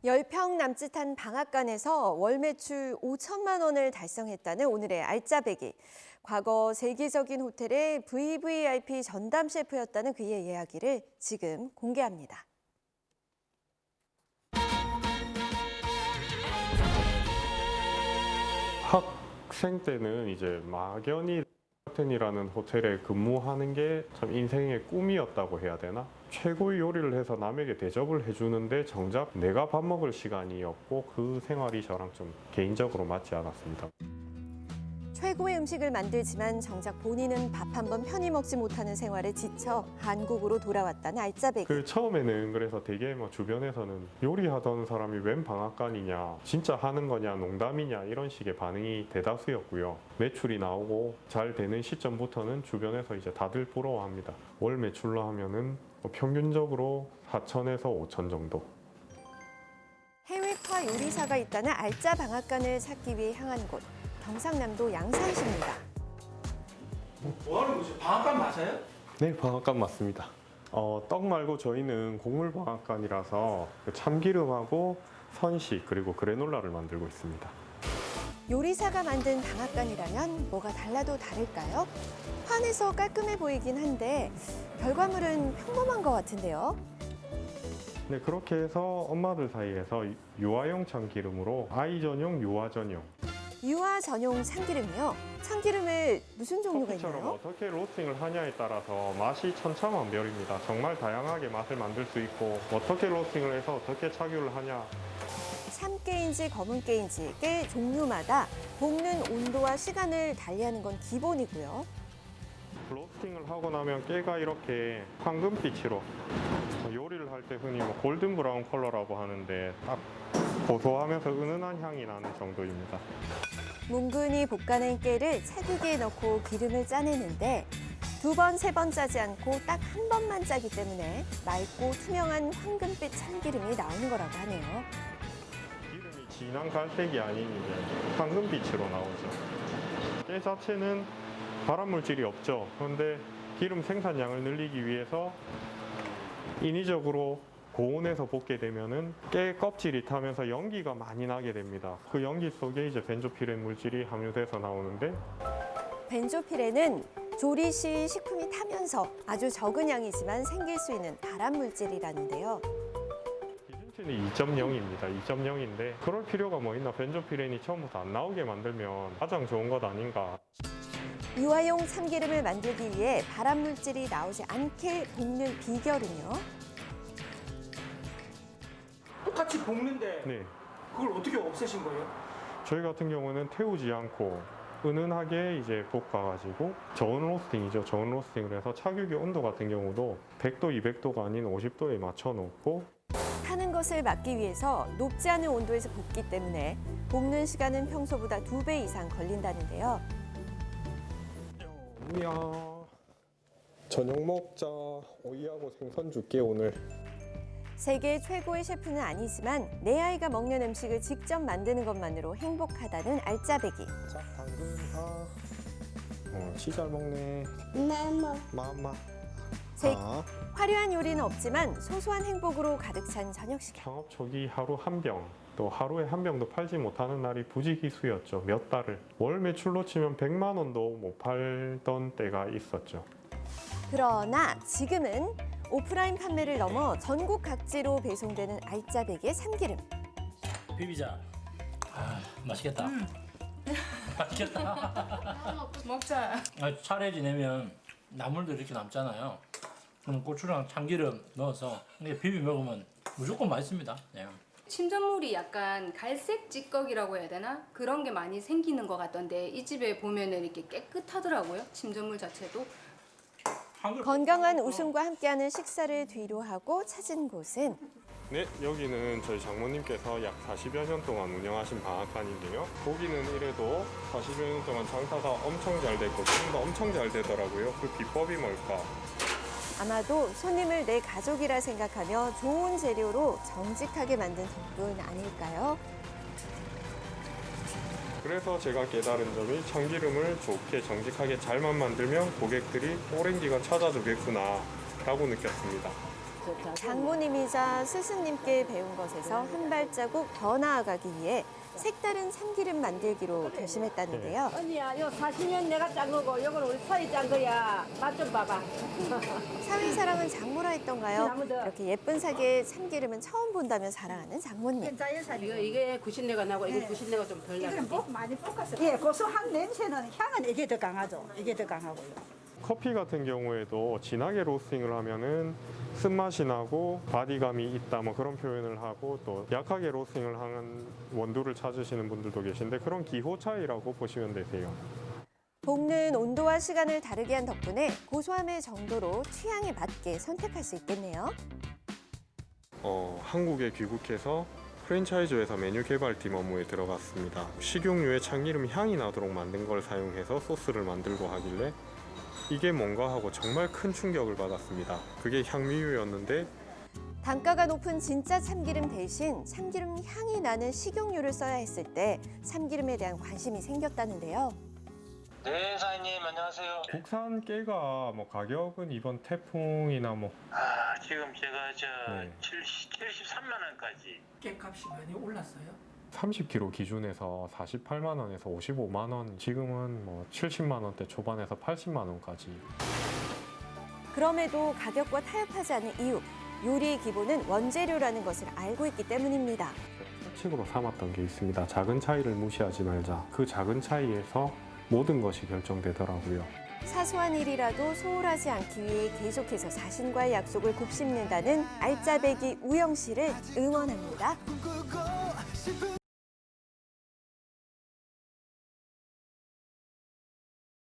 10평 남짓한 방앗간에서 월 매출 5천만 원을 달성했다는 오늘의 알짜배기. 과거 세계적인 호텔의 VVIP 전담 셰프였다는 그의 이야기를 지금 공개합니다. 학생 때는 이제 막연히 텐이라는 호텔에 근무하는 게 참 인생의 꿈이었다고 해야 되나? 최고의 요리를 해서 남에게 대접을 해주는데 정작 내가 밥 먹을 시간이었고 그 생활이 저랑 좀 개인적으로 맞지 않았습니다. 최고의 음식을 만들지만 정작 본인은 밥 한 번 편히 먹지 못하는 생활에 지쳐 한국으로 돌아왔다는 알짜배기. 그 처음에는 그래서 되게 뭐 주변에서는 요리하던 사람이 웬 방앗간이냐, 진짜 하는 거냐, 농담이냐 이런 식의 반응이 대다수였고요. 매출이 나오고 잘 되는 시점부터는 주변에서 이제 다들 부러워합니다. 월 매출로 하면은 평균적으로 4천에서 5천 정도. 해외파 요리사가 있다는 알짜 방앗간을 찾기 위해 향한 곳. 경상남도 양산시입니다. 뭐 하는 거지? 방앗간 맞아요? 네, 방앗간 맞습니다. 떡 말고 저희는 곡물 방앗간이라서 참기름하고 선식 그리고 그래놀라를 만들고 있습니다. 요리사가 만든 방앗간이라면 뭐가 달라도 다를까요? 환해서 깔끔해 보이긴 한데 결과물은 평범한 것 같은데요. 네, 그렇게 해서 엄마들 사이에서 유아용 참기름으로 아이 전용, 유아 전용. 유아 전용 참기름이요. 참기름에 무슨 종류가 커피처럼 있나요? 어떻게 로스팅을 하냐에 따라서 맛이 천차만별입니다. 정말 다양하게 맛을 만들 수 있고 어떻게 로스팅을 해서 어떻게 착유를 하냐. 참깨인지 검은깨인지 깨 종류마다 볶는 온도와 시간을 달리하는 건 기본이고요. 로스팅을 하고 나면 깨가 이렇게 황금빛으로 요리를 할 때 흔히 뭐 골든 브라운 컬러라고 하는데 딱 고소하면서 은은한 향이 나는 정도입니다. 뭉근히 볶아낸 깨를 찰기기에 넣고 기름을 짜내는데 2번, 3번 짜지 않고 딱 한 번만 짜기 때문에 맑고 투명한 황금빛 참기름이 나오는 거라고 하네요. 기름이 진한 갈색이 아닌 이제 황금빛으로 나오죠. 깨 자체는 발암물질이 없죠. 그런데 기름 생산량을 늘리기 위해서 인위적으로 고온에서 볶게 되면은 깨 껍질이 타면서 연기가 많이 나게 됩니다. 그 연기 속에 이제 벤조피렌 물질이 함유돼서 나오는데 벤조피렌은 조리 시 식품이 타면서 아주 적은 양이지만 생길 수 있는 발암 물질이라는데요. 기준치는 2.0입니다. 2.0인데 그럴 필요가 뭐 있나? 벤조피렌이 처음부터 안 나오게 만들면 가장 좋은 것 아닌가? 유아용 참기름을 만들기 위해 발암 물질이 나오지 않게 볶는 비결은요. 똑같이 볶는데 네. 그걸 어떻게 없애신 거예요? 저희 같은 경우는 태우지 않고 은은하게 이제 볶아가지고 저온 로스팅이죠. 저온 로스팅을 해서 착유기 온도 같은 경우도 100도, 200도가 아닌 50도에 맞춰 놓고 타는 것을 막기 위해서 높지 않은 온도에서 볶기 때문에 볶는 시간은 평소보다 2배 이상 걸린다는데요. 이야 저녁 먹자. 오이하고 생선 줄게 오늘. 세계 최고의 셰프는 아니지만 내 아이가 먹는 음식을 직접 만드는 것만으로 행복하다는 알짜배기. 자 당근 잘 먹네. 마마. 화려한 요리는 없지만 소소한 행복으로 가득 찬 저녁 시간. 창업 초기 하루 한 병, 또 하루에 한 병도 팔지 못하는 날이 부지기수였죠. 몇 달을. 월 매출로 치면 100만 원도 못 팔던 때가 있었죠. 그러나 지금은 오프라인 판매를 넘어 전국 각지로 배송되는 알짜배기의 참기름. 비비자. 아, 맛있겠다. 맛있겠다. 먹자. 아, 차례 지내면 나물도 이렇게 남잖아요. 그럼 고추랑 참기름 넣어서 이렇게 비비 먹으면 무조건 맛있습니다. 네. 침전물이 약간 갈색 찌꺼기라고 해야 되나? 그런 게 많이 생기는 것 같던데 이 집에 보면은 이렇게 깨끗하더라고요. 침전물 자체도. 건강한 웃음과 함께하는 식사를 뒤로 하고 찾은 곳은 네, 여기는 저희 장모님께서 약 40여 년 동안 운영하신 방앗간인데요. 고기는 이래도 40여 년 동안 장사가 엄청 잘 됐고 지금도 엄청 잘 되더라고요. 그 비법이 뭘까? 아마도 손님을 내 가족이라 생각하며 좋은 재료로 정직하게 만든 덕분 아닐까요? 그래서 제가 깨달은 점이 참기름을 좋게 정직하게 잘만 만들면 고객들이 오랜 기간 찾아주겠구나 라고 느꼈습니다. 좋다. 장모님이자 스승님께 배운 것에서 한 발자국 더 나아가기 위해 색다른 참기름 만들기로 결심했다는데요. 언니야, 이거 40년 내가 짠 거고, 이건 우리 사이 짠 거야. 맛 좀 봐봐. 사위사랑은 장모라 했던가요? 나무들. 이렇게 예쁜 사계의 참기름은 처음 본다며 자랑하는 장모님. 이게 구신내가 나고 이게 구신내가 좀 덜 나요. 많이 볶았어요. 예, 고소한 냄새는 향은 이게 더 강하죠. 이게 더 강하고요. 커피 같은 경우에도 진하게 로스팅을 하면은 쓴맛이 나고 바디감이 있다 뭐 그런 표현을 하고 또 약하게 로스팅을 하는 원두를 찾으시는 분들도 계신데 그런 기호 차이라고 보시면 되세요. 볶는 온도와 시간을 다르게 한 덕분에 고소함의 정도로 취향에 맞게 선택할 수 있겠네요. 한국에 귀국해서 프랜차이즈에서 메뉴 개발팀 업무에 들어갔습니다. 식용유에 참기름 향이 나도록 만든 걸 사용해서 소스를 만들고 하길래 이게 뭔가 하고 정말 큰 충격을 받았습니다. 그게 향미유였는데 단가가 높은 진짜 참기름 대신 참기름 향이 나는 식용유를 써야 했을 때 참기름에 대한 관심이 생겼다는데요. 네, 사장님 안녕하세요. 국산 깨가 뭐 가격은 이번 태풍이나 뭐 지금 제가 네. 73만 원까지. 깨값이 많이 올랐어요? 30kg 기준에서 48만 원에서 55만 원, 지금은 뭐 70만 원대 초반에서 80만 원까지. 그럼에도 가격과 타협하지 않는 이유, 요리의 기본은 원재료라는 것을 알고 있기 때문입니다. 원칙으로 삼았던 게 있습니다. 작은 차이를 무시하지 말자. 그 작은 차이에서 모든 것이 결정되더라고요. 사소한 일이라도 소홀하지 않기 위해 계속해서 자신과의 약속을 곱씹는다는 알짜배기 우영 씨를 응원합니다.